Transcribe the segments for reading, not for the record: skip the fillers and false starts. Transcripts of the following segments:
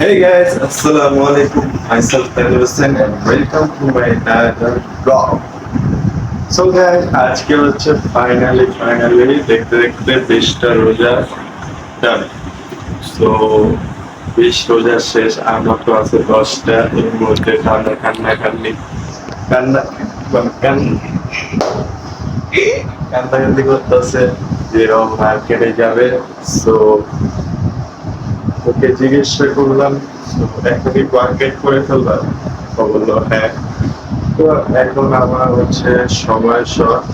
Hey guys, Assalamualaikum. Myself Tanvir Hussain and welcome to my another vlog. So guys, আজকে হচ্ছে finally দেখতে দেখতে 20টা রোজা ডান। সো 20 রোজা শেষ, আর মাত্র আছে 10টা। এর মধ্যে কান্নাকান্নি করতেছে যে মার্কেটে যাবে। সো ওকে জিজ্ঞাসা করলাম এখনই মার্কেট করে ফেললাম, ও বললো হ্যাঁ। তো এখন আমার হচ্ছে সময় শর্ট,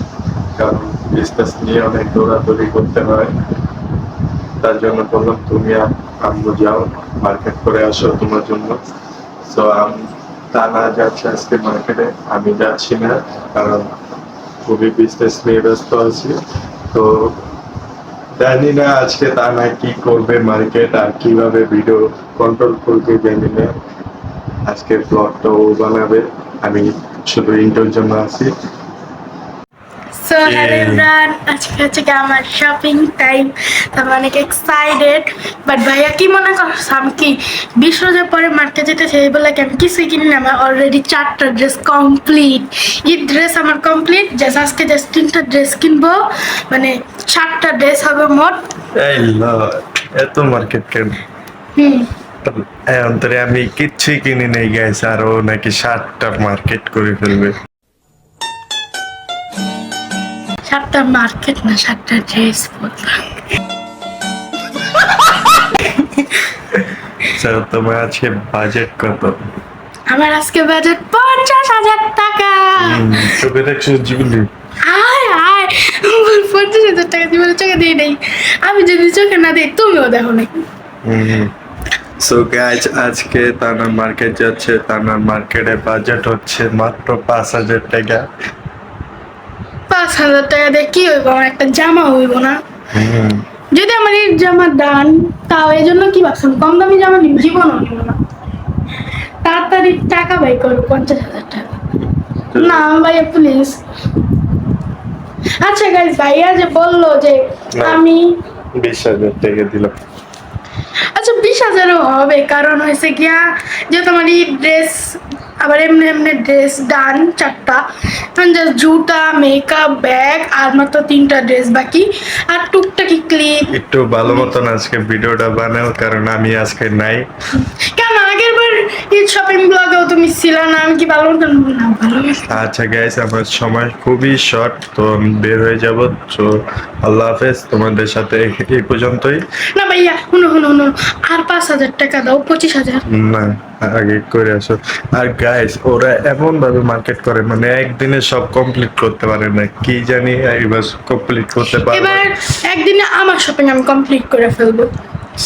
কারণ বিজনেস নিয়ে অনেক দৌড়াদৌড়ি করতে হয়। তার জন্য বললাম তুমি আম্মু যাও মার্কেট করে আসো তোমার জন্য। সো তারা যাচ্ছে আজকে মার্কেটে, আমি যাচ্ছি না, কারণ খুবই বিজনেস নিয়ে ব্যস্ত আছি। তো জানি না আজকে তারা কি করবে মার্কেট আর কিভাবে ভিডিও কন্ট্রোল করবে, জানি না। আজকে ব্লগটা ও বানাবে, আমি শুধু ইন্টারভিউর জন্য আছি। সো হ্যালো এভরিওয়ান, আজকে হচ্ছে কি আমার শপিং টাইম। তো আমি অনেক এক্সাইটেড, বাট ভাইয়া কি মনে করছো আমি কি 20 রোজার পরে মার্কেট যেতে চাই বলে কি আমি কিছুই কিনি না। আমার অলরেডি 4টা ড্রেস কমপ্লিট, ঈদ ড্রেস আমার কমপ্লিট। আজকে জাস্ট 3টা ড্রেস কিনবো, মানে 7টা ড্রেস হবে মোট। এই এত মার্কেট কেন? হুম, অন্তরে আমি কিচ্ছুই কিনি নেই গাইস, আর ও নাকি 7টা মার্কেট করে ফেলবে। 7টা মার্কেট না, 7টা ড্রেস বললাম। স্যার তোমার আজকে বাজেট কত? আমার আজকে বাজেট 50,000 টাকা। চোখে দেখছো জীবনে? আয় আয়, 50,000 টাকা জীবনে চোখে দিই নাই। আমি যদি চোখে না দিই তুমিও দেখো নাই। সো গাইজ, আজকে তানার মার্কেট যাচ্ছে। তানার মার্কেটে বাজেট হচ্ছে মাত্র 5,000 টাকা। 5,000 টাকা দিয়ে কি হইব? আমার একটা জামা হইব না। যদি আমার এই জামা দান, তাও এই জন্য কি ভাবছেন কম দামি জামা নিব? জীবনও নিব না। তাড়াতাড়ি টাকা বাই করো, 50,000 টাকা। না ভাইয়া প্লিজ। আচ্ছা গাইজ, ভাইয়া যে বললো যে আমি 20,000 টাকা দিলাম। আচ্ছা 20,000ও হবে, কারণ হয়েছে গিয়া যে তোমার এই ড্রেস, আবার এমনি এমনি ড্রেস ডান 4টা, তখন জাস্ট জুতা, মেকআপ, ব্যাগ আর মাত্র 3টা ড্রেস বাকি, আর টুকটাকি ক্লিপ। একটু ভালো মতন আজকে ভিডিওটা বানাও, কারণ আমি আজকে নাই। কেন আগের বার ঈদ শপিং ব্লগেও তুমি ছিল না? আমি কি ভালো মতন না ভালো মতন- আচ্ছা গাইস, আমার সময় খুবই শর্ট, তো আমি বের হয়ে যাব। তো আল্লাহ হাফেজ, তোমাদের সাথে এই পর্যন্তই। না ভাইয়া, শুনো শুনো শুনো, আর 5,000 টাকা দাও, 25,000। না, আগে করে আসো। আর গাইস, ওরা এমন ভাবে মার্কেট করে, মানে একদিনে সব কমপ্লিট করতে পারে না, কি জানি এবার কমপ্লিট করতে পারবে। এবার একদিনে আমার শপিং আমি কমপ্লিট করে ফেলবো।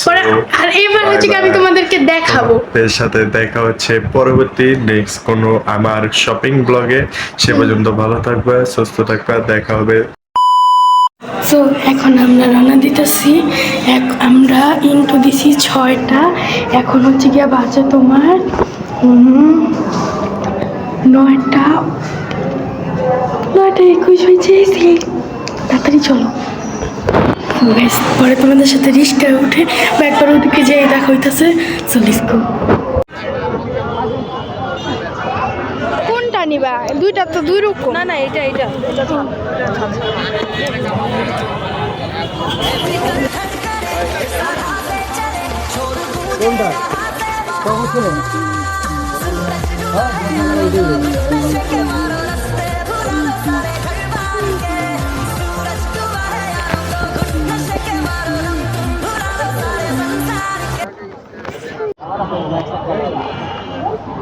পরে আর এবার হচ্ছে কি আমি তোমাদেরকে দেখাবো। এর সাথে দেখা হচ্ছে পরবর্তী নেক্সট কোনো আমার শপিং ব্লগে। সে পর্যন্ত ভালো থাকবে, সুস্থ থাকবে, দেখা হবে। সো এখন আমরা রান্না দিতেছি। আমরা ইন্টু দিছি 6টা, এখন হচ্ছে গিয়া বাজে তোমার 9টা 21 হয়েছে। তাড়াতাড়ি চলো guys, পরে তোমাদের সাথে রিস্কায় উঠে বা একবার ওদিকে যেয়ে দেখা হইতেছে। চলিস কোনটা নিবা? দুইটা তো দুই রকম। না না, এটা এটা এটা তো কোনটা কখন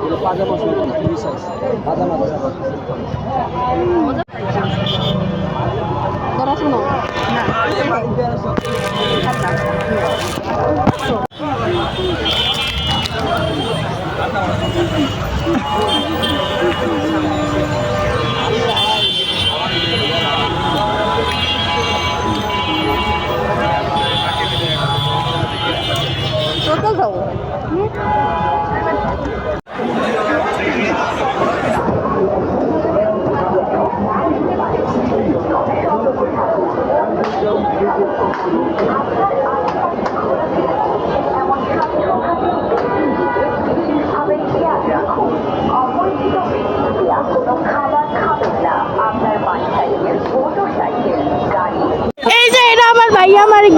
ছিল পাজামা ফ্রি সাইজ পাজামা পড়াশোনা কত খাবো?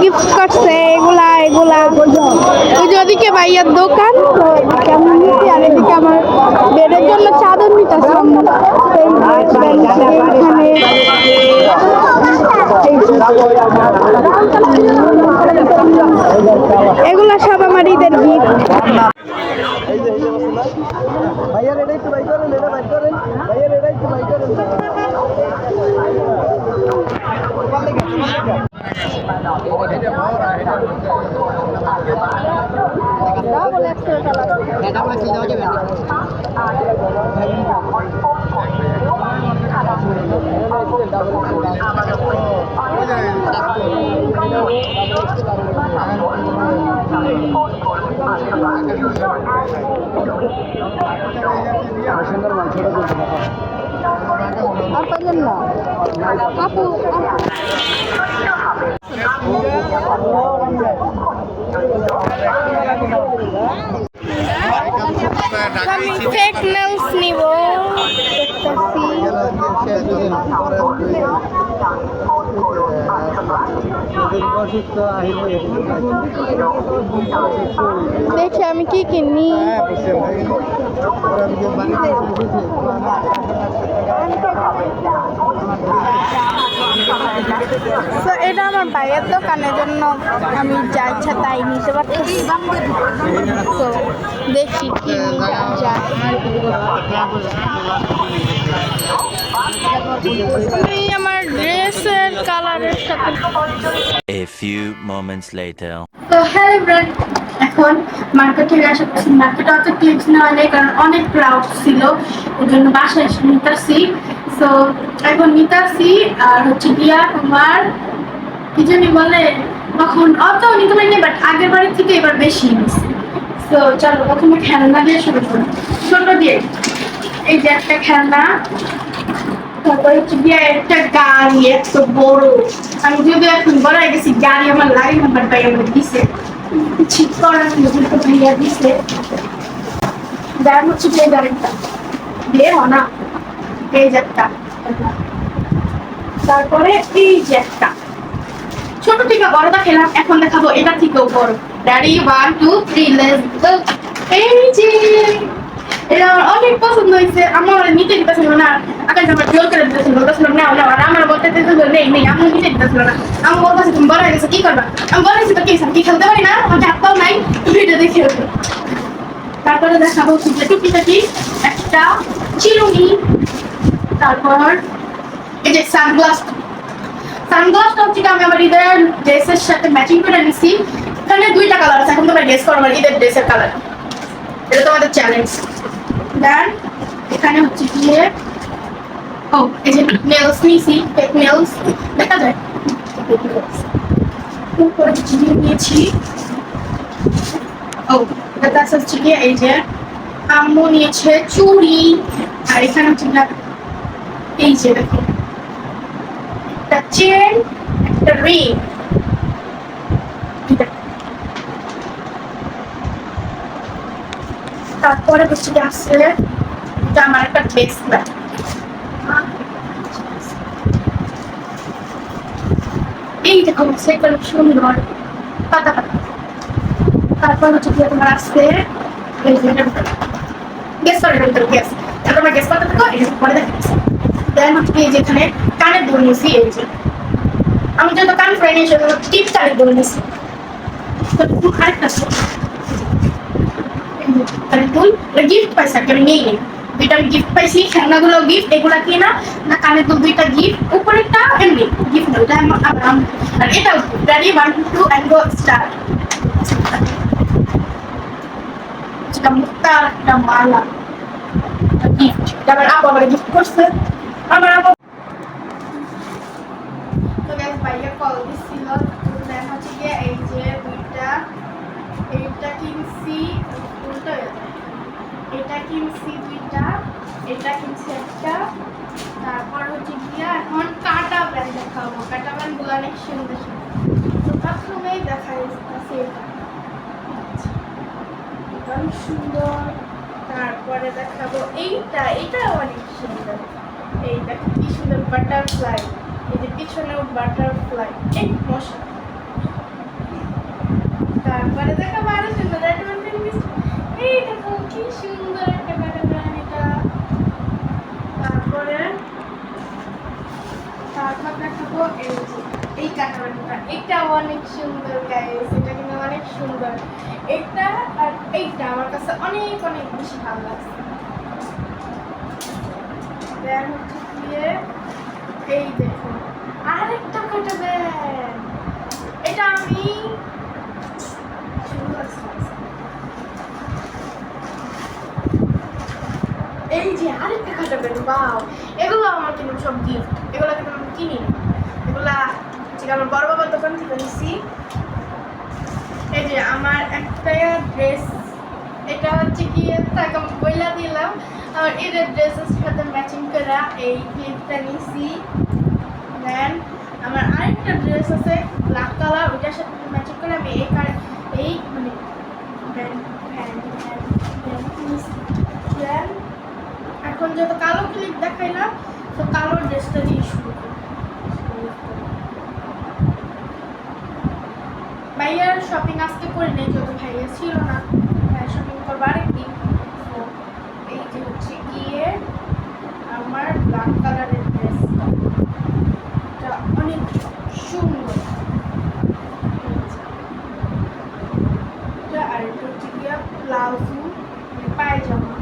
গিফট করছে এগুলা এগুলা। ওই যে ওদিকে ভাইয়ার দোকান, তো এদিকে আমি নিচ্ছি, আর এদিকে আমার বেডের জন্য চাদর নিতেছে আম্মু। এগুলা সব আমার ঈদের গিফট। ভাইয়ার এটা একটু বাই করেন, এটা বাই করেন, ভাইয়ার এটা একটু বাই করেন। সুন্দর মাল ছোট করতে আর পাইলেন না আপু আমি ফেক নেলস নিব দেখি আমি কি কিনি। তো এটা আমার ভাইয়ের দোকানের জন্য আমি যা ইচ্ছা তাই নিতে পারতেছি। তো দেখি কি নেওয়া যায়। আমি আমার ড্রেসের কালারের সাথে। A few moments later. তো হ্যালো এভরিওয়ান, এখন মার্কেট থেকে আসা করছি। মার্কেটে অত ক্লিপস নেওয়া নেই কারণ অনেক ক্রাউড ছিল, ওই জন্য বাসায় এসে নিতেছি। সো এখন নিতেছি আর হচ্ছে গিয়া তোমার কি জানি বলে, তখন অত নিতে পারিনি, বাট আগের বাড়ির থেকে এবার বেশি নিচ্ছি। তো চলো প্রথমে খেলনা দিয়ে শুরু করি, ছোট দিয়ে। এই যে একটা খেলনা, তারপর হচ্ছে গিয়ে একটা গাড়ি এত বড়। আমি যদি এখন বড় হয়ে গেছি, গাড়ি আমার লাগে না, বাট ভাই আমার দিছে ঠিক করার মতো, ভাইয়া দিছে। দেখ হচ্ছে যে গাড়িটা বের হ না, এই যে একটা। তারপরে এই যে একটা ছোট থেকে বড়টা খেলাম, এখন দেখাবো এটা থেকেও বড়। Ready 1 2 3 let's go. এই যে এটা আমার অনেক পছন্দ হয়েছে। আমার নিতে দিতেছিল না, আকাশ আমার জোর করে দিতেছিল, বলতেছিল না না, আর আমার বলতে দিতেছিল নেই নেই, আমার নিতে দিতেছিল না। আমি বলতেছি তুমি বড় হয়ে গেছো কি করবা, আমি বলেছি তো কি খেলতে পারি না, আমার হাতটাও নাই, ভিডিও দেখে। তারপরে দেখাবো টুকিটাকি একটা চিরুনি। তারপর এই যে সানগ্লাসটা হচ্ছে আমি আমার ঈদের ড্রেসের সাথে ম্যাচিং করে নিছি। এখানে দুইটা কালার আছে, এখন তোমরা গেস করো আমার ঈদের ড্রেসের কালার। এটা তোমাদের চ্যালেঞ্জ। দেন এখানে হচ্ছে গিয়ে এই যে নেলস নিয়েছি, ফেক নেলস দেখা যায়। উপরে চিনি নিয়েছি। এটা হচ্ছে গিয়ে এই যে আম্মু নিয়েছে চুড়ি, আর এখানে হচ্ছে এই যে দেখো একটা চেন, একটা রিং। তারপরে হচ্ছে কি আছে, এটা আমার একটা ব্রেসলেট। এই দেখো সেটা সুন্দর পাতা পাতা। তারপর হচ্ছে কি তোমার আছে এই যে গেস করে ভিতরে কি আছে, তারপর আমরা গেস করতে থাকো, এই যে পরে দেখাচ্ছি। দেন হচ্ছে কি যেখানে কানের দুল নিয়েছি, এই যে আমি যত কান ফ্রেন্ড এসে টিপ কানের দুল নিয়েছি। আরেকটা আছে কানের দুল, গিফট পাইছি, আমি নেই নেই দুইটা আমি গিফট পাইছি। খেলনাগুলো গিফট, এগুলা কিনা না, কানের দুল দুইটা গিফট, উপরেরটা এমনি গিফট না, ওটা আমার। আর এটাও রেডি 1 2 and go start। যেটা মুক্তার একটা মালা গিফট, এটা আমার আপু আমার গিফট করছে। আমার আপু তো গাইস ভাইয়া কল দিছিল। দেন হচ্ছে গিয়ে এই যে দুইটা, এইটা কিনছি উল্টো, এটা কিনছি দুইটা, এটা কিনছি একটা। তারপর হচ্ছে গিয়া এখন কাটা ব্যান্ড দেখাবো। কাটা ব্যান্ড গুলো অনেক সুন্দর সুন্দর, প্রথমেই দেখা যাচ্ছে এটা অনেক সুন্দর। তারপরে দেখাবো এইটা অনেক সুন্দর। এইটা কি সুন্দর বাটারফ্লাই, এই যে পিছনেও বাটারফ্লাই, এই মশা। তারপরে দেখো আরো সুন্দর একটা পিস। এই দেখো কি সুন্দর একটা কাটার এটা। তারপর দেখাবো এই কাটারটা। এটা অনেক সুন্দর গাইস, এটা কিন্তু অনেক সুন্দর। এটা আর এইটা আমার কাছে অনেক অনেক বেশি ভালো লাগছে। দেন হচ্ছে গিয়ে এই দেখো আরেকটা কাটা ব্যাগ। এটা আমি এই যে আরেকটা কাটা ব্যাগ। বাও, এগুলো আমার কিন্তু সব গিফট। এগুলো কিন্তু আমি কিনি না, এগুলা হচ্ছে আমার বড় বাবার দোকান থেকে নিছি। এই যে আমার একটা ড্রেস, এটা হচ্ছে কি তাকে আমি বইলা দিলাম। আর এই ড্রেসের সাথে ম্যাচিং করা এই ক্লিপটা নিছি। দেন আমার আরেকটা ড্রেস আছে ব্ল্যাক কালার, ওইটার সাথে ম্যাচিং করে আমি এই মানে দেন এখন যত কালো ক্লিপ দেখাইলাম, তো কালো ড্রেসটা দিয়ে শুরু করি। ভাইয়ার শপিং আজকে করে নেই, যত ভাইয়া ছিল না, ভাইয়া শপিং করবো আরেকদিন। তো এই যে হচ্ছে গিয়ে আমার ব্ল্যাক কালারের ড্রেসটা, এটা অনেক সুন্দর। আর এটা হচ্ছে গিয়ে প্লাজো পায়জামা,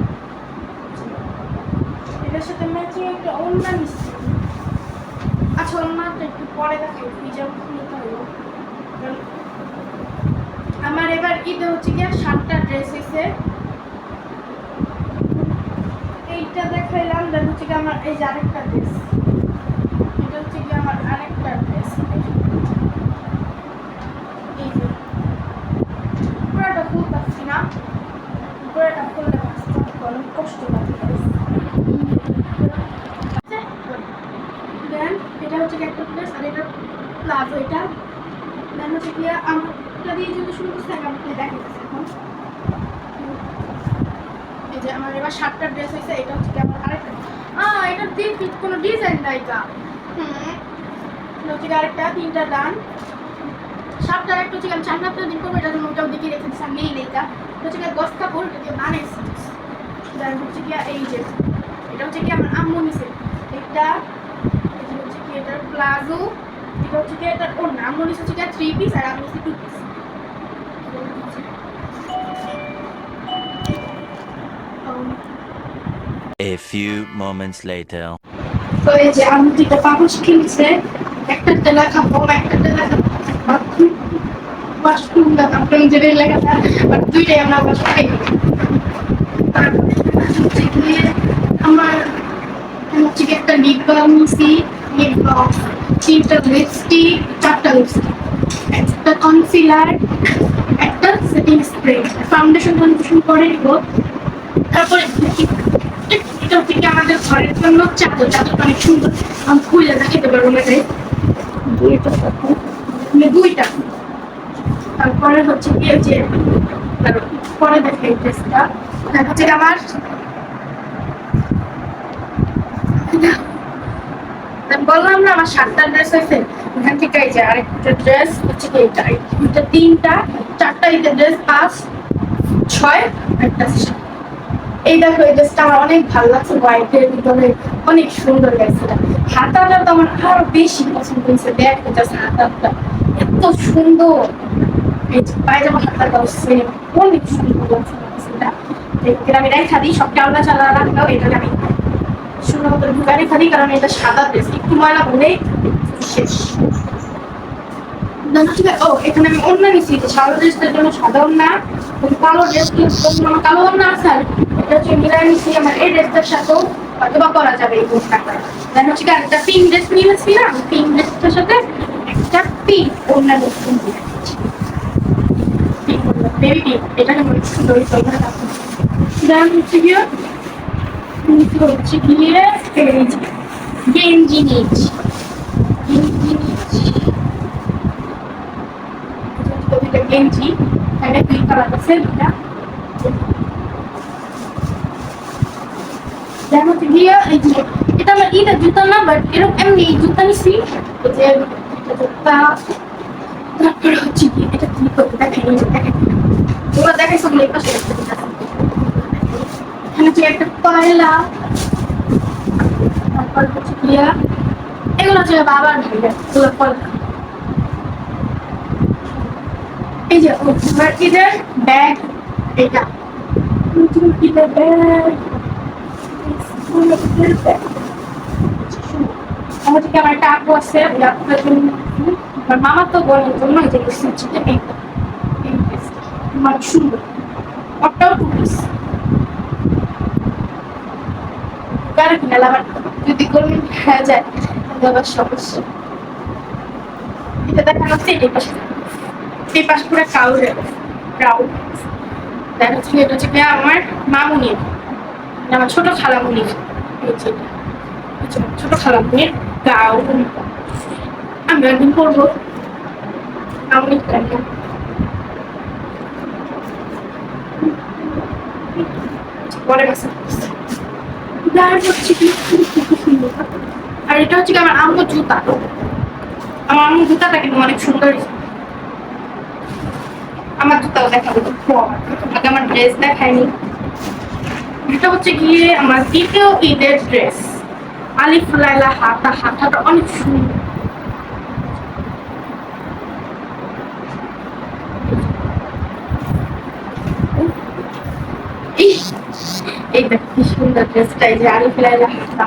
এটার সাথে ম্যাচিং একটা ওড়না নিচ্ছি। আচ্ছা ওড়নাটা একটু পরে দেখাই, পিজামা নিতে হলো। আমার এবার ঈদে হচ্ছে গিয়ে 7টা ড্রেস হয়েছে। এইটা দেখাইলাম, দেন হচ্ছে গিয়ে আমার এই যে আরেকটা ড্রেস, এটা হচ্ছে গিয়ে আমার আরেকটা ড্রেস। এই যে পুরোটা খুব পাচ্ছি না, পুরোটা খুললে অনেক কষ্ট লাগে। দেন এটা হচ্ছে গিয়ে একটা ড্রেস, আর এটা প্লাজো। এটা দেন হচ্ছে গিয়ে আমরা দিয়ে যেহেতু শুরু করছি, আগে আমাকে দেখাইতেছে এখন। এই যে আমার এবার 7টা ড্রেস হয়েছে। এটা হচ্ছে আমার আরেকটা, এটা দিয়ে কোনো ডিজাইন নাই কা। এটা হচ্ছে আরেকটা, 3টা ডান। 7টার একটা হচ্ছে আমি 4-5টা দিন করবো, এটার জন্য ওটাও দিকে রেখে দিচ্ছি, আমি নেই এটা হচ্ছে গিয়ে গস কাপড়, এটা দিয়ে বানাইছি। দেন হচ্ছে গিয়ে এই যে এটা হচ্ছে কি আমার আম্মু নিছে। এটা হচ্ছে কি এটার প্লাজো, এটা হচ্ছে কি এটার ওড়না। আম্মু নিছে হচ্ছে 3 পিস আর আমি নিছি 2 piece. A few moments later. তো এই যে আমি দুইটা পাপোশ কিনছে, একটা টেলা খাবো, একটা টেলা খাবো ওয়াশরুম দা আপনার যেটা লেখা থাকে, বাট দুইটাই আমরা ওয়াশ খাই। হচ্ছে গিয়ে আমার হচ্ছে কি একটা লিপ বাম নিছি, লিপ বাম, 3টা লিপস্টিক, 4টা লিপস্টিক, একটা কনসিলার, একটা সেটিং স্প্রে, ফাউন্ডেশন করে নিব। তারপরে এটা হচ্ছে কি আমাদের ঘরের জন্য চাদর, চাদরটা অনেক সুন্দর, আমি খুলে দেখাতে পারবো না, তাই দুইটা। তারপরে হচ্ছে কি যে পরে দেখে ড্রেসটা হচ্ছে আমার বললাম না আমার 7টা ড্রেস হয়েছে। এখান থেকে এই যে আরেকটা ড্রেস হচ্ছে কি এটা, 3টা, 4টা ড্রেস, 5, 6, একটা। এই দেখো এই ড্রেসটা আমার অনেক ভালো লাগছে, হোয়াইটের ভিতরে অনেক সুন্দর লাগছে। হাতাটা তো আমার আরো বেশি পছন্দ হয়েছে। দেখ হাতাটা এত সুন্দর, এই যে পায়জামা হাতাটাও সেম, অনেক সুন্দর লাগছে এটা। আমি রেখা দিই, সব চালা চালা রাখলেও এটাকে আমি সুন্দর মতো ঢুকা রেখা দিই, কারণ এটা সাদা ড্রেস, একটু ময়লা হলেই শেষ। ও এখানে আমি ওড়না নিচ্ছি, সাদা ড্রেসটার জন্য সাদা ওড়না, কালো ড্রেস আমার কালো ওড়না আছে, এটা হচ্ছে মিলাই নিচ্ছি আমার এই ড্রেসটার সাথেও হয়তো বা করা যাবে এই পোশাকটা। দেন হচ্ছে একটা পিঙ্ক ড্রেস নিয়েছি না, পিঙ্ক ড্রেসটার সাথে একটা পিঙ্ক ওড়না ড্রেস কিনছি, বেবি পিঙ্ক, এটাকে মনে সুন্দর দেন হচ্ছে গিয়ে গেঞ্জি নিচ্ছি, গেঞ্জি এখানে 2 কালার আছে, দুটা। যেন হচ্ছে গিয়ে এই যে এটা আমার ঈদের জুতা না, বাট এরকম এমনি জুতা নিছি, এই যে জুতা। তারপরে হচ্ছে কি এটা কি দেখাই ওরা দেখাইছো বলে এই পাশে এখানে যে একটা কয়লা, তারপর হচ্ছে গিয়া এগুলো হচ্ছে বাবার ভাইয়া, এগুলো কয়লা। এই যে ঈদের ব্যাগ, এটা ঈদের ব্যাগ, আমাদেরকে আমার একটা আপু আছে, আমার মামা তো বোনের জন্য এই যে আমার সুন্দর ওটাও টুপিস কারা কিনা আবার যদি গরম হয়ে যায় তাহলে আবার সমস্যা। এটা দেখা যাচ্ছে এই পাশে পুরো কাউরে ক্রাউড দেখা যাচ্ছে। এটা হচ্ছে আমার মামুনির, আমার ছোট খালামুনির, ছোট খালামুনির গাউন। আমি একদিন পরবো মামুনির গাউন। পরে গেছে আর এটা হচ্ছে কি আমার আম্মুর জুতা। আমার আম্মুর জুতাটা কিন্তু অনেক সুন্দর। আমার জুতাও দেখাবো, আগে আমার ড্রেস দেখায়নি। এটা হচ্ছে গিয়ে আমার দ্বিতীয় ঈদের ড্রেস, আলিফ লাইলা হাতা, হাতাটা অনেক সুন্দর। এই দেখ কি সুন্দর ড্রেসটা, এই যে আলিফ লাইলা হাতা।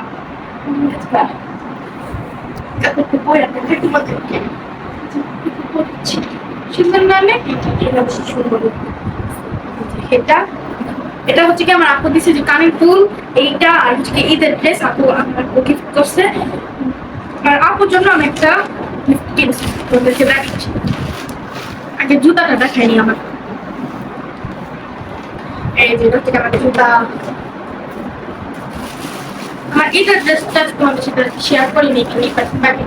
সুন্দর নামে সুন্দর। এটা এটা হচ্ছে কি আমার আপু দিচ্ছে যে কানের দুল, এইটা আর হচ্ছে কি ঈদের ড্রেস আপু আমার গিফট করছে। আর আপুর জন্য আমি একটা গিফট কিনছি, ওদেরকে দেখাচ্ছি। আগে জুতাটা দেখাইনি আমার। এই যে হচ্ছে কি আমার জুতা, আমার ঈদের ড্রেসটা তোমাদের সাথে শেয়ার করিনি, বাকি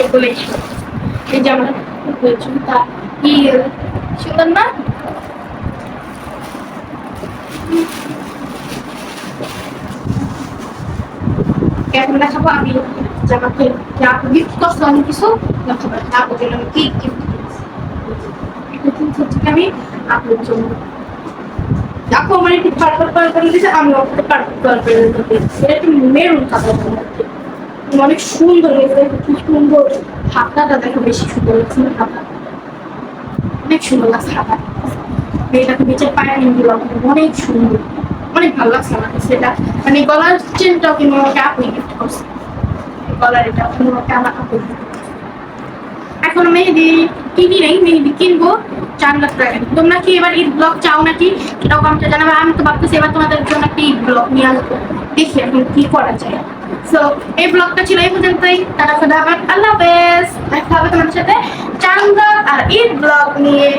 এগুলোই। এই যে আমার জুতা হিল, সুন্দর না? এখন দেখাবো আমি জামাকে গিফট করছি অনেক কিছু দেখাবো, আপুর জন্য আমি কি গিফট করেছি। এটা কিন্তু হচ্ছে আমি আপুর জন্য, আপু আমার একটু পার্পল পার্পল দিয়েছে, আমি ওকে পার্পল পার্পল দিয়েছি। এটা একটু মেরুন কালার, অনেক সুন্দর হয়েছে, কি সুন্দর হাতাটা দেখো, বেশি সুন্দর লাগছে না হাতা, অনেক সুন্দর লাগছে হাতা। মেয়েটাকে নিচে পায়ে নিয়ে দিলাম, অনেক সুন্দর, অনেক ভালো লাগছে আমার কাছে। এটা মানে গলার চেনটাও কিন্তু আমাকে আপনি গিফট করছে, গলার এটা আমাকে আমার আপু। এখন মেহেদি কিনি নেই, মেহেদি কিনবো 4 লাখ টাকা। তোমরা কি এবার ঈদ ব্লগ চাও নাকি সেটাও কমেন্টে জানাবে। আমি তো ভাবতেছি এবার তোমাদের জন্য একটা ঈদ ব্লগ নিয়ে আসবো, দেখি এখন কি করা যায়। সো এই ব্লগটা ছিল এই পর্যন্তই। তারা আল্লাহ হাফেজ, দেখা হবে তোমাদের সাথে চাঁদ আর ঈদ ব্লগ নিয়ে।